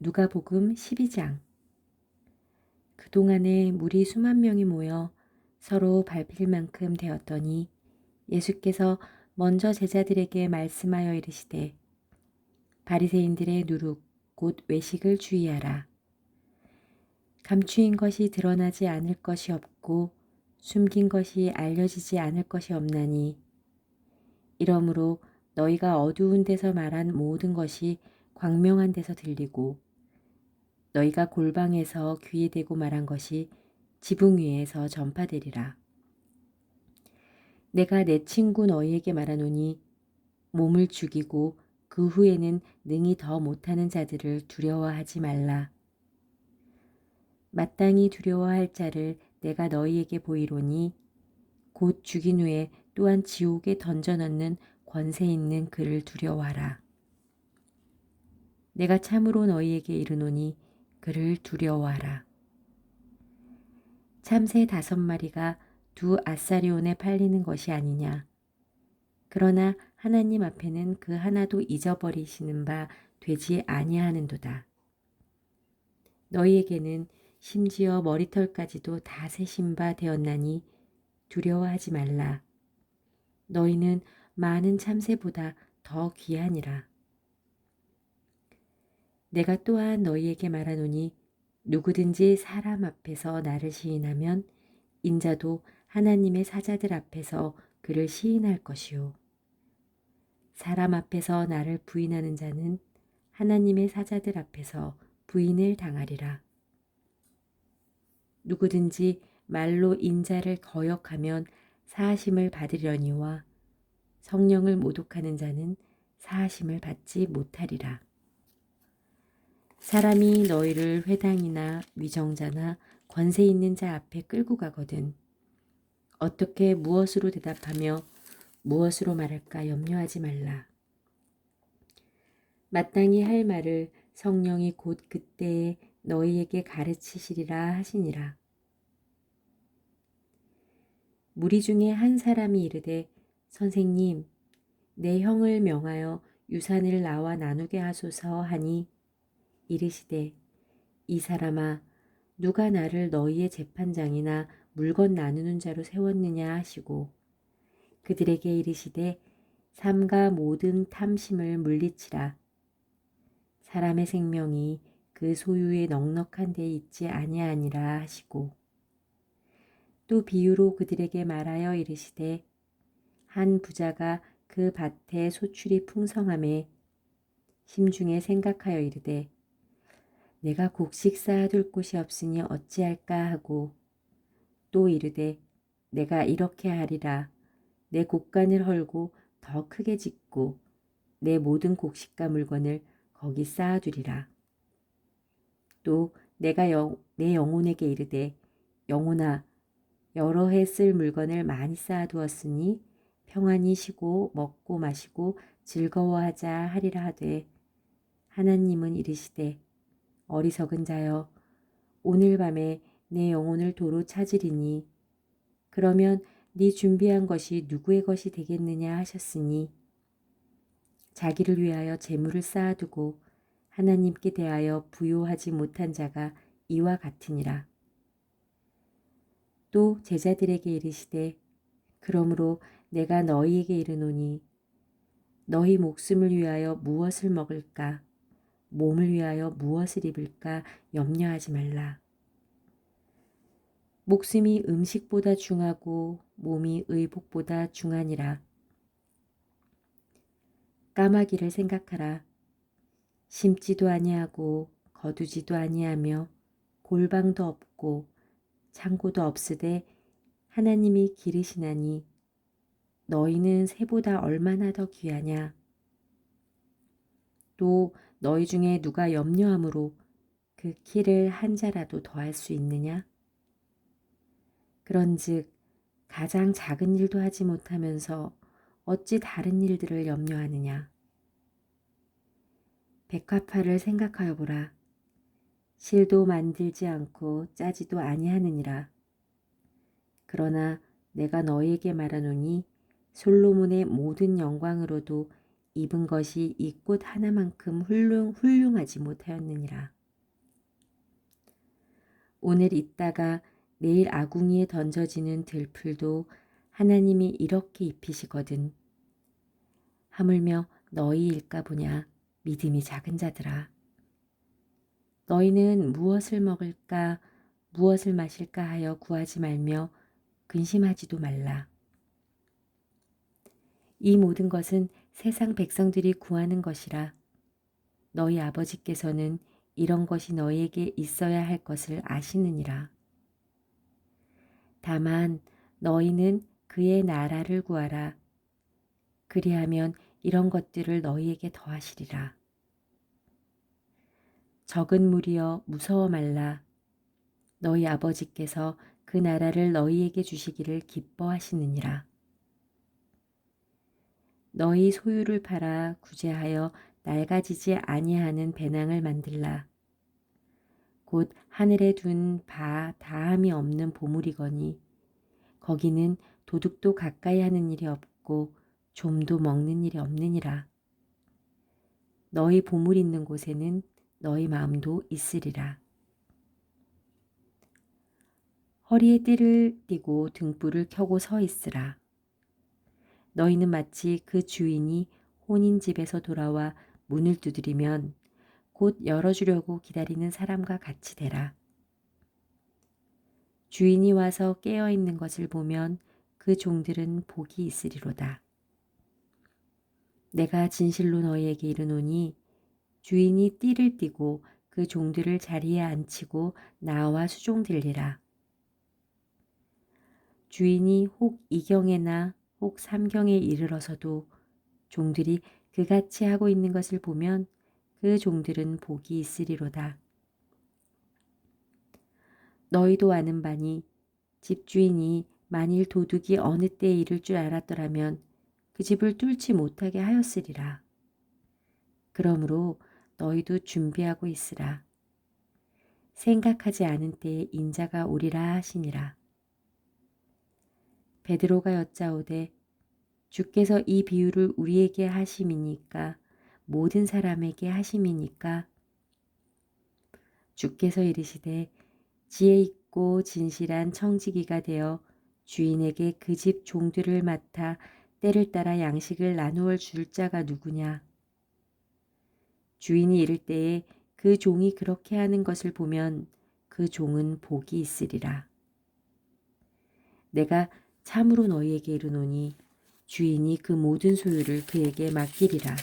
누가복음 12장. 그동안에 무리 수만 명이 모여 서로 밟힐 만큼 되었더니 예수께서 먼저 제자들에게 말씀하여 이르시되 바리새인들의 누룩 곧 외식을 주의하라. 감추인 것이 드러나지 않을 것이 없고 숨긴 것이 알려지지 않을 것이 없나니 이러므로 너희가 어두운 데서 말한 모든 것이 광명한 데서 들리고 너희가 골방에서 귀에 대고 말한 것이 지붕 위에서 전파되리라. 내가 내 친구 너희에게 말하노니 몸을 죽이고 그 후에는 능히 더 못하는 자들을 두려워하지 말라. 마땅히 두려워할 자를 내가 너희에게 보이로니 곧 죽인 후에 또한 지옥에 던져넣는 권세 있는 그를 두려워하라. 내가 참으로 너희에게 이르노니 그를 두려워하라. 참새 5마리가 2아사리온에 팔리는 것이 아니냐. 그러나 하나님 앞에는 그 하나도 잊어버리시는 바 되지 아니하는도다. 너희에게는 심지어 머리털까지도 다 세신 바 되었나니 두려워하지 말라. 너희는 많은 참새보다 더 귀하니라. 내가 또한 너희에게 말하노니 누구든지 사람 앞에서 나를 시인하면 인자도 하나님의 사자들 앞에서 그를 시인할 것이요. 사람 앞에서 나를 부인하는 자는 하나님의 사자들 앞에서 부인을 당하리라. 누구든지 말로 인자를 거역하면 사하심을 받으려니와 성령을 모독하는 자는 사하심을 받지 못하리라. 사람이 너희를 회당이나 위정자나 권세 있는 자 앞에 끌고 가거든 어떻게 무엇으로 대답하며 무엇으로 말할까 염려하지 말라. 마땅히 할 말을 성령이 곧 그때에 너희에게 가르치시리라 하시니라. 무리 중에 한 사람이 이르되 선생님, 내 형을 명하여 유산을 나와 나누게 하소서 하니 이르시되 이 사람아 누가 나를 너희의 재판장이나 물건 나누는 자로 세웠느냐 하시고 그들에게 이르시되 삼가 모든 탐심을 물리치라. 사람의 생명이 그 소유의 넉넉한 데에 있지 아니하니라 하시고 또 비유로 그들에게 말하여 이르시되 한 부자가 그 밭에 소출이 풍성함에 심중에 생각하여 이르되 내가 곡식 쌓아둘 곳이 없으니 어찌할까 하고 또 이르되 내가 이렇게 하리라. 내 곡간을 헐고 더 크게 짓고 내 모든 곡식과 물건을 거기 쌓아두리라. 또 내가 내 영혼에게 이르되 영혼아 여러 해 쓸 물건을 많이 쌓아두었으니 평안히 쉬고 먹고 마시고 즐거워하자 하리라 하되 하나님은 이르시되 어리석은 자여 오늘 밤에 내 영혼을 도로 찾으리니 그러면 네 준비한 것이 누구의 것이 되겠느냐 하셨으니 자기를 위하여 재물을 쌓아두고 하나님께 대하여 부요하지 못한 자가 이와 같으니라. 또 제자들에게 이르시되 그러므로 내가 너희에게 이르노니 너희 목숨을 위하여 무엇을 먹을까 몸을 위하여 무엇을 입을까 염려하지 말라. 목숨이 음식보다 중하고 몸이 의복보다 중하니라. 까마귀를 생각하라. 심지도 아니하고 거두지도 아니하며 골방도 없고 창고도 없으되 하나님이 기르시나니 너희는 새보다 얼마나 더 귀하냐. 또 너희 중에 누가 염려함으로 그 키를 한 자라도 더할 수 있느냐? 그런즉 가장 작은 일도 하지 못하면서 어찌 다른 일들을 염려하느냐? 백합화를 생각하여 보라. 실도 만들지 않고 짜지도 아니하느니라. 그러나 내가 너희에게 말하노니 솔로몬의 모든 영광으로도 입은 것이 이 꽃 하나만큼 훌륭하지 못하였느니라. 오늘 있다가 내일 아궁이에 던져지는 들풀도 하나님이 이렇게 입히시거든. 하물며 너희일까 보냐, 믿음이 작은 자들아. 너희는 무엇을 먹을까, 무엇을 마실까 하여 구하지 말며 근심하지도 말라. 이 모든 것은 세상 백성들이 구하는 것이라. 너희 아버지께서는 이런 것이 너희에게 있어야 할 것을 아시느니라. 다만 너희는 그의 나라를 구하라. 그리하면 이런 것들을 너희에게 더하시리라. 적은 무리여 무서워 말라. 너희 아버지께서 그 나라를 너희에게 주시기를 기뻐하시느니라. 너희 소유를 팔아 구제하여 낡아지지 아니하는 배낭을 만들라. 곧 하늘에 둔 바 다함이 없는 보물이거니 거기는 도둑도 가까이 하는 일이 없고 좀도 먹는 일이 없느니라. 너희 보물 있는 곳에는 너희 마음도 있으리라. 허리에 띠를 띠고 등불을 켜고 서 있으라. 너희는 마치 그 주인이 혼인집에서 돌아와 문을 두드리면 곧 열어주려고 기다리는 사람과 같이 되라. 주인이 와서 깨어있는 것을 보면 그 종들은 복이 있으리로다. 내가 진실로 너희에게 이르노니 주인이 띠를 띠고 그 종들을 자리에 앉히고 나와 수종들리라. 주인이 혹 이경에나 혹 삼경에 이르러서도 종들이 그같이 하고 있는 것을 보면 그 종들은 복이 있으리로다. 너희도 아는 바니 집주인이 만일 도둑이 어느 때에 이를 줄 알았더라면 그 집을 뚫지 못하게 하였으리라. 그러므로 너희도 준비하고 있으라. 생각하지 않은 때에 인자가 오리라 하시니라. 베드로가 여짜오되 주께서 이 비유를 우리에게 하심이니까 모든 사람에게 하심이니까 주께서 이르시되 지혜 있고 진실한 청지기가 되어 주인에게 그 집 종들을 맡아 때를 따라 양식을 나누어 줄 자가 누구냐. 주인이 이를 때에 그 종이 그렇게 하는 것을 보면 그 종은 복이 있으리라. 내가 참으로 너희에게 이르노니 주인이 그 모든 소유를 그에게 맡기리라.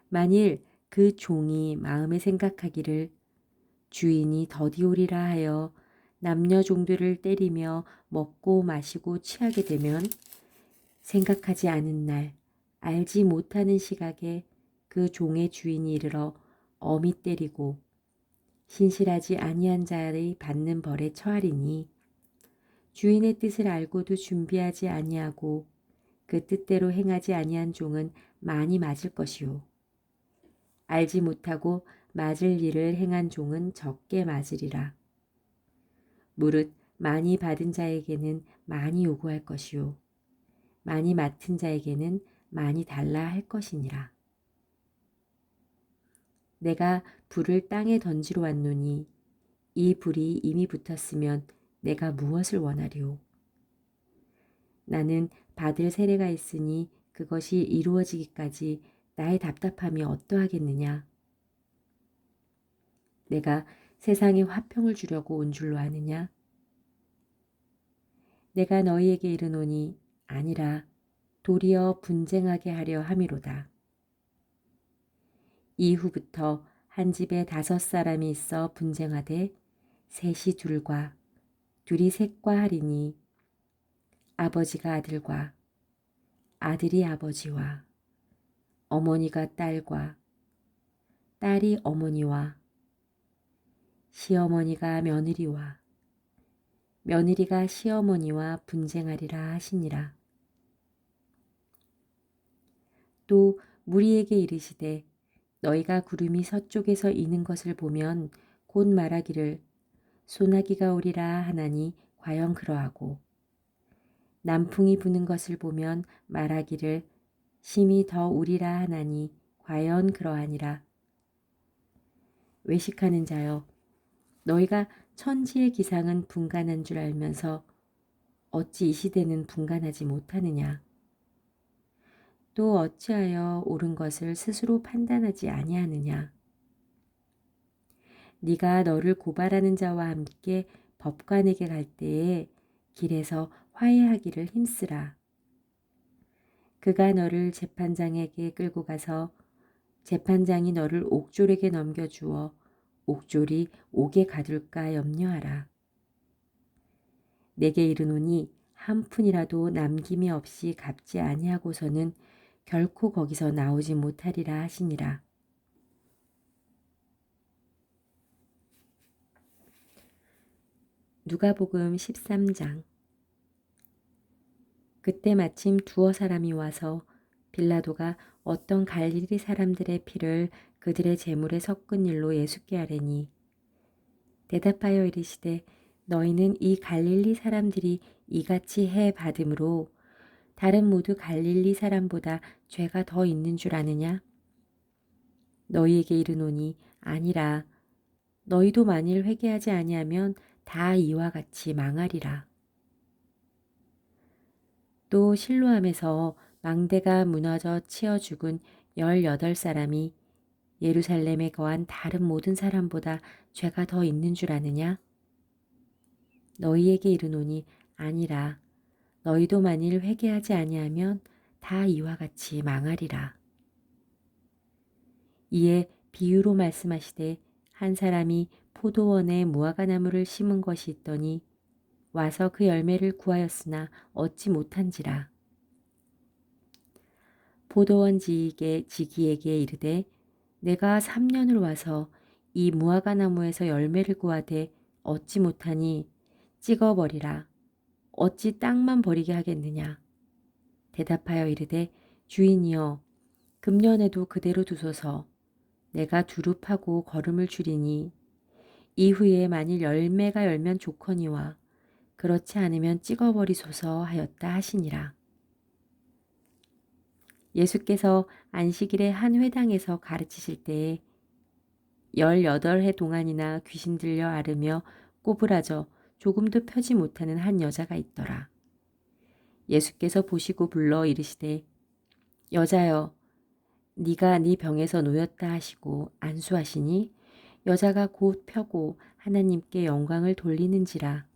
만일 그 종이 마음에 생각하기를 주인이 더디오리라 하여 남녀 종들을 때리며 먹고 마시고 취하게 되면 생각하지 않은 날 알지 못하는 시각에 그 종의 주인이 이르러 엄히 때리고 신실하지 아니한 자의 받는 벌에 처하리니 주인의 뜻을 알고도 준비하지 아니하고 그 뜻대로 행하지 아니한 종은 많이 맞을 것이요 알지 못하고 맞을 일을 행한 종은 적게 맞으리라. 무릇 많이 받은 자에게는 많이 요구할 것이요 많이 맡은 자에게는 많이 달라 할 것이니라. 내가 불을 땅에 던지러 왔노니 이 불이 이미 붙었으면 내가 무엇을 원하리오? 나는 받을 세례가 있으니 그것이 이루어지기까지 나의 답답함이 어떠하겠느냐? 내가 세상에 화평을 주려고 온 줄로 아느냐? 내가 너희에게 이르노니 아니라 도리어 분쟁하게 하려 함이로다. 이후부터 한 집에 5사람이 있어 분쟁하되 셋이 둘과 둘이 셋과 하리니 아버지가 아들과 아들이 아버지와 어머니가 딸과 딸이 어머니와 시어머니가 며느리와 며느리가 시어머니와 분쟁하리라 하시니라. 또 무리에게 이르시되 너희가 구름이 서쪽에서 이는 것을 보면 곧 말하기를 소나기가 오리라 하나니 과연 그러하고 남풍이 부는 것을 보면 말하기를 심히 더 우리라 하나니 과연 그러하니라. 외식하는 자여, 너희가 천지의 기상은 분간한 줄 알면서 어찌 이 시대는 분간하지 못하느냐. 또 어찌하여 옳은 것을 스스로 판단하지 아니하느냐. 네가 너를 고발하는 자와 함께 법관에게 갈 때에 길에서 화해하기를 힘쓰라. 그가 너를 재판장에게 끌고 가서 재판장이 너를 옥졸에게 넘겨주어 옥졸이 옥에 가둘까 염려하라. 내게 이르노니 한 푼이라도 남김이 없이 갚지 아니하고서는 결코 거기서 나오지 못하리라 하시니라. 누가복음 13장. 그때 마침 두어 사람이 와서 빌라도가 어떤 갈릴리 사람들의 피를 그들의 제물에 섞은 일로 예수께 아뢰니, 대답하여 이르시되 너희는 이 갈릴리 사람들이 이같이 해 받음으로 다른 모두 갈릴리 사람보다 죄가 더 있는 줄 아느냐? 너희에게 이르노니 아니라. 너희도 만일 회개하지 아니하면 다 이와 같이 망하리라. 또 실로암에서 망대가 무너져 치어 죽은 18사람이 예루살렘에 거한 다른 모든 사람보다 죄가 더 있는 줄 아느냐? 너희에게 이르노니 아니라. 너희도 만일 회개하지 아니하면 다 이와 같이 망하리라. 이에 비유로 말씀하시되 한 사람이 포도원에 무화과나무를 심은 것이 있더니 와서 그 열매를 구하였으나 얻지 못한지라. 포도원 지기에게 이르되 내가 3년을 와서 이 무화과나무에서 열매를 구하되 얻지 못하니 찍어버리라. 어찌 땅만 버리게 하겠느냐. 대답하여 이르되 주인이여 금년에도 그대로 두소서. 내가 두릅하고 거름을 줄이니 이후에 만일 열매가 열면 좋거니와 그렇지 않으면 찍어버리소서 하였다 하시니라. 예수께서 안식일에 한 회당에서 가르치실 때에 18해 동안이나 귀신 들려 앓으며 꼬부라져 조금도 펴지 못하는 한 여자가 있더라. 예수께서 보시고 불러 이르시되 여자여 네가 네 병에서 놓였다 하시고 안수하시니 여자가 곧 펴고 하나님께 영광을 돌리는지라.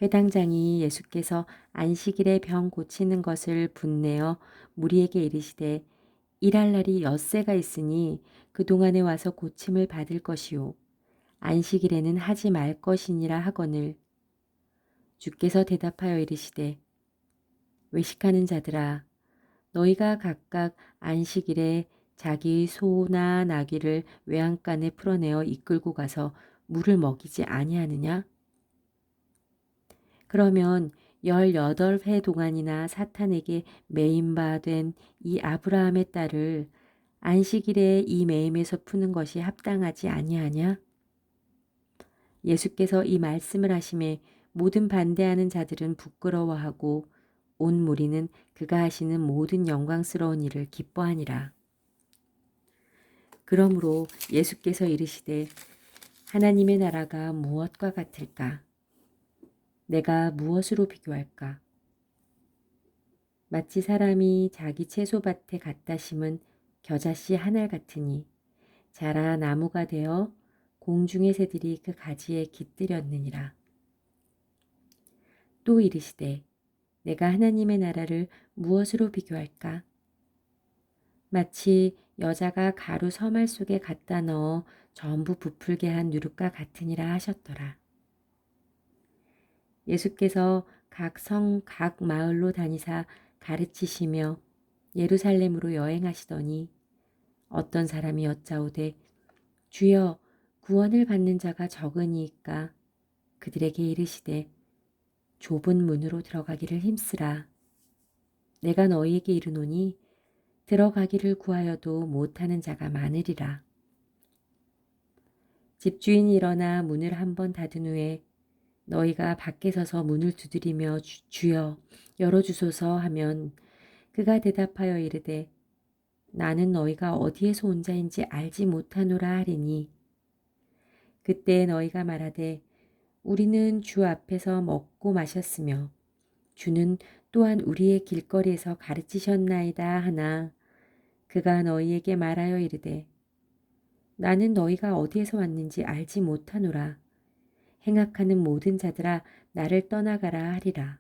회당장이 예수께서 안식일에 병 고치는 것을 분내어 무리에게 이르시되 일할 날이 엿새가 있으니 그동안에 와서 고침을 받을 것이요 안식일에는 하지 말 것이니라 하거늘. 주께서 대답하여 이르시되 외식하는 자들아 너희가 각각 안식일에 자기 소나 나귀를 외양간에 풀어내어 이끌고 가서 물을 먹이지 아니하느냐? 그러면 18회 동안이나 사탄에게 매임바 된 이 아브라함의 딸을 안식일에 이 매임에서 푸는 것이 합당하지 아니하냐? 예수께서 이 말씀을 하심에 모든 반대하는 자들은 부끄러워하고 온 무리는 그가 하시는 모든 영광스러운 일을 기뻐하니라. 그러므로 예수께서 이르시되 하나님의 나라가 무엇과 같을까? 내가 무엇으로 비교할까? 마치 사람이 자기 채소밭에 갖다 심은 겨자씨 한 알 같으니 자라 나무가 되어 공중의 새들이 그 가지에 깃들였느니라. 또 이르시되 내가 하나님의 나라를 무엇으로 비교할까? 마치 여자가 가루 서말 속에 갖다 넣어 전부 부풀게 한 누룩과 같으니라 하셨더라. 예수께서 각 성, 각 마을로 다니사 가르치시며 예루살렘으로 여행하시더니 어떤 사람이 여짜오되 주여 구원을 받는 자가 적으니이까 그들에게 이르시되 좁은 문으로 들어가기를 힘쓰라. 내가 너희에게 이르노니 들어가기를 구하여도 못하는 자가 많으리라. 집주인이 일어나 문을 한번 닫은 후에 너희가 밖에 서서 문을 두드리며 주여 열어주소서 하면 그가 대답하여 이르되 나는 너희가 어디에서 온 자인지 알지 못하노라 하리니 그때 너희가 말하되 우리는 주 앞에서 먹고 마셨으며 주는 또한 우리의 길거리에서 가르치셨나이다 하나 그가 너희에게 말하여 이르되 나는 너희가 어디에서 왔는지 알지 못하노라. 행악하는 모든 자들아 나를 떠나가라 하리라.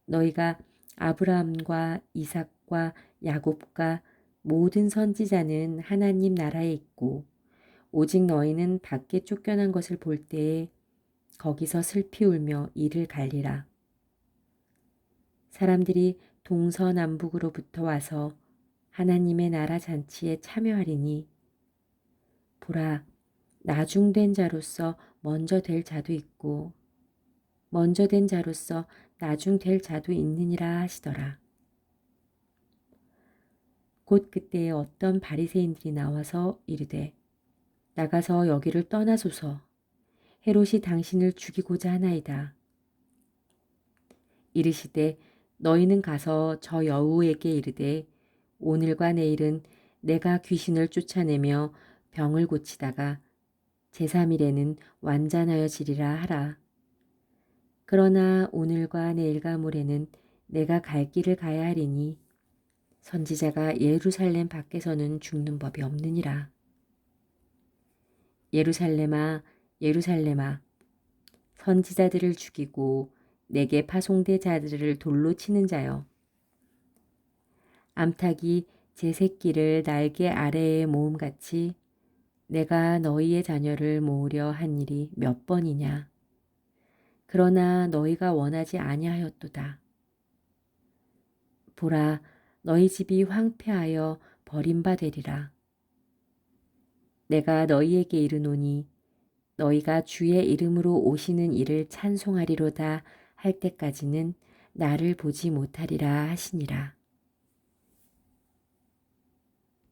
너희가 아브라함과 이삭과 야곱과 모든 선지자는 하나님 나라에 있고 오직 너희는 밖에 쫓겨난 것을 볼 때에 거기서 슬피 울며 이를 갈리라. 사람들이 동서남북으로부터 와서 하나님의 나라 잔치에 참여하리니 보라 나중된 자로서 먼저 될 자도 있고 먼저 된 자로서 나중 될 자도 있느니라 하시더라. 곧 그때에 어떤 바리새인들이 나와서 이르되 나가서 여기를 떠나소서 헤롯이 당신을 죽이고자 하나이다. 이르시되 너희는 가서 저 여우에게 이르되 오늘과 내일은 내가 귀신을 쫓아내며 병을 고치다가 제3일에는 완전하여지리라 하라. 그러나 오늘과 내일과 모레는 내가 갈 길을 가야 하리니 선지자가 예루살렘 밖에서는 죽는 법이 없느니라. 예루살렘아 예루살렘아 선지자들을 죽이고 내게 파송된 자들을 돌로 치는 자여 암탉이 제 새끼를 날개 아래에 모음같이 내가 너희의 자녀를 모으려 한 일이 몇 번이냐. 그러나 너희가 원하지 아니하였도다. 보라 너희 집이 황폐하여 버림받으리라. 내가 너희에게 이르노니 너희가 주의 이름으로 오시는 이를 찬송하리로다 할 때까지는 나를 보지 못하리라 하시니라.